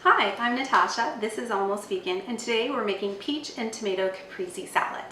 Hi, I'm Natasha. This is Almost Vegan, and today we're making peach and tomato caprese salad.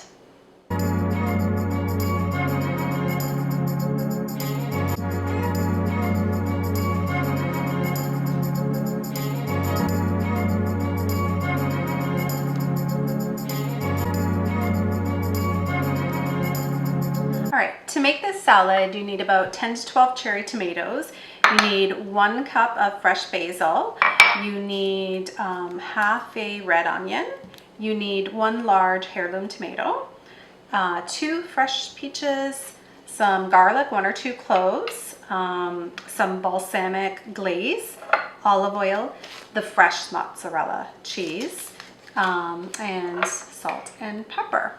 All right, to make this salad, you need about 10 to 12 cherry tomatoes. You need 1 cup of fresh basil. You need half a red onion. You need 1 large heirloom tomato, 2 fresh peaches, some garlic, 1 or 2 cloves, some balsamic glaze, olive oil, the fresh mozzarella cheese, and salt and pepper.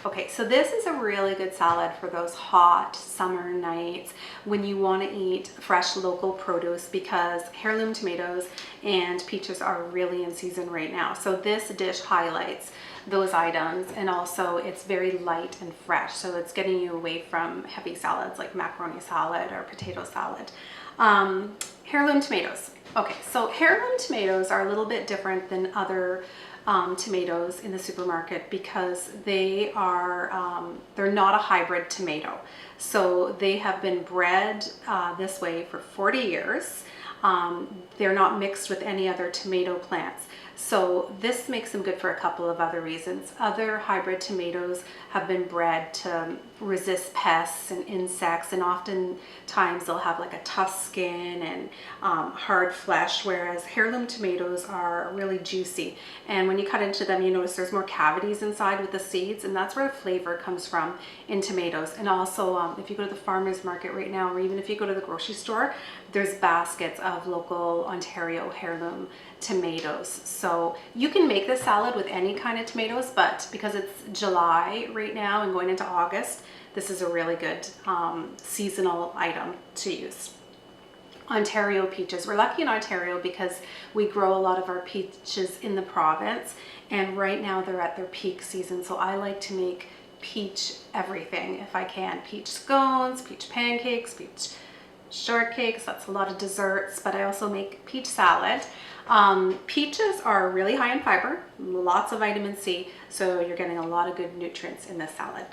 Okay, so this is a really good salad for those hot summer nights when you want to eat fresh local produce, because heirloom tomatoes and peaches are really in season right now. So this dish highlights those items, and also it's very light and fresh. So it's getting you away from heavy salads like macaroni salad or potato salad. Heirloom tomatoes. Okay, so heirloom tomatoes are a little bit different than other tomatoes in the supermarket because they are they're not a hybrid tomato. So they have been bred this way for 40 years. They're not mixed with any other tomato plants. So this makes them good for a couple of other reasons. Other hybrid tomatoes have been bred to resist pests and insects, and oftentimes they'll have like a tough skin and hard flesh, whereas heirloom tomatoes are really juicy. And when you cut into them, you notice there's more cavities inside with the seeds, and that's where the flavor comes from in tomatoes. And also, if you go to the farmer's market right now, or even if you go to the grocery store, there's baskets of local Ontario heirloom tomatoes. So you can make this salad with any kind of tomatoes, but because it's July right now and going into August, this is a really good seasonal item to use. Ontario peaches. We're lucky in Ontario because we grow a lot of our peaches in the province, and right now they're at their peak season. So I like to make peach everything if I can. Peach scones, peach pancakes, peach shortcakes. That's a lot of desserts, but I also make peach salad. Peaches are really high in fiber, lots of vitamin C, so you're getting a lot of good nutrients in this salad.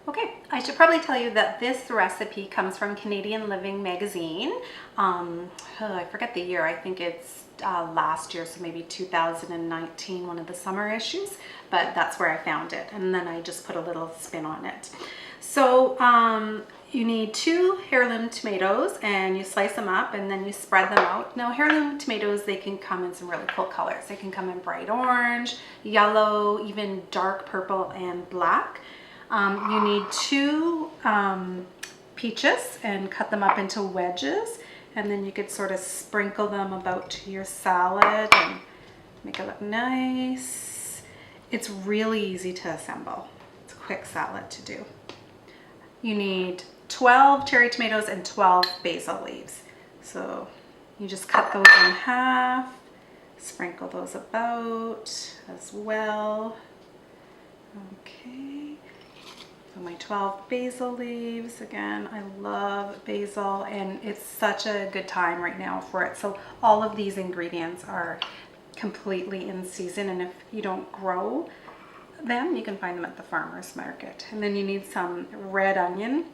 Okay, I should probably tell you that this recipe comes from Canadian Living magazine. I forget the year, I think it's last year, so maybe 2019, one of the summer issues, but that's where I found it, and then I just put a little spin on it. So you need 2 heirloom tomatoes, and you slice them up and then you spread them out. Now heirloom tomatoes, they can come in some really cool colors. They can come in bright orange, yellow, even dark purple and black. You need 2 peaches and cut them up into wedges, and then you could sort of sprinkle them about your salad and make it look nice. It's really easy to assemble. It's a quick salad to do. You need 12 cherry tomatoes and 12 basil leaves. So you just cut those in half, sprinkle those about as well. Okay. So my 12 basil leaves, again, I love basil, and it's such a good time right now for it. So all of these ingredients are completely in season, and if you don't grow them, you can find them at the farmer's market. And then you need some red onion.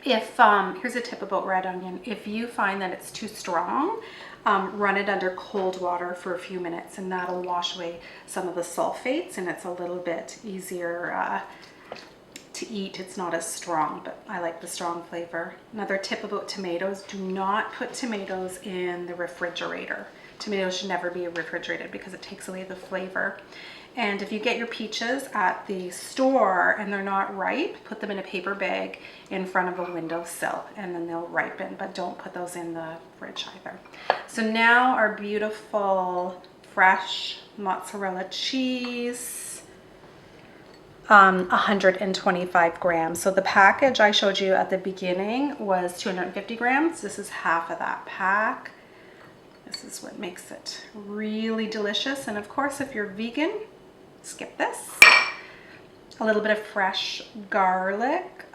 If here's a tip about red onion: if you find that it's too strong, run it under cold water for a few minutes, and that'll wash away some of the sulfates, and it's a little bit easier to eat. It's not as strong, but I like the strong flavor. Another tip about tomatoes: do not put tomatoes in the refrigerator. Tomatoes should never be refrigerated because it takes away the flavor. And if you get your peaches at the store and they're not ripe, put them in a paper bag in front of a windowsill, and then they'll ripen, but don't put those in the fridge either. So now our beautiful fresh mozzarella cheese, 125 grams. So the package I showed you at the beginning was 250 grams. This is half of that pack. This is what makes it really delicious. And of course, if you're vegan, skip this. a little bit of fresh garlic.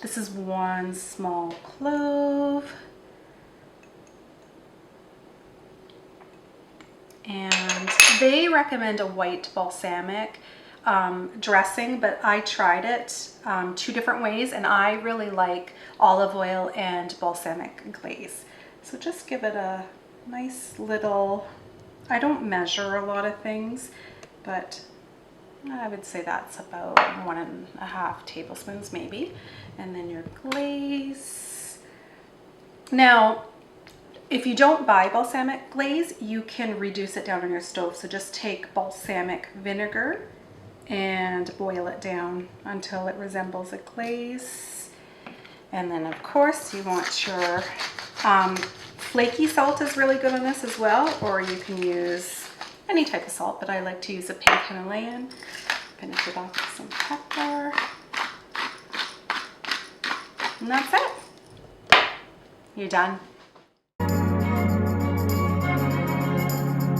This is 1 small clove. And they recommend a white balsamic dressing, but I tried it 2 different ways, and I really like olive oil and balsamic glaze. So just give it a nice little, I don't measure a lot of things, but I would say that's about 1.5 tablespoons maybe. And then your glaze. Now, if you don't buy balsamic glaze, you can reduce it down on your stove. So just take balsamic vinegar and boil it down until it resembles a glaze. And then of course you want your flaky salt is really good on this as well, or you can use any type of salt, but I like to use a pink Himalayan. Finish it off with some pepper. And that's it. You're done.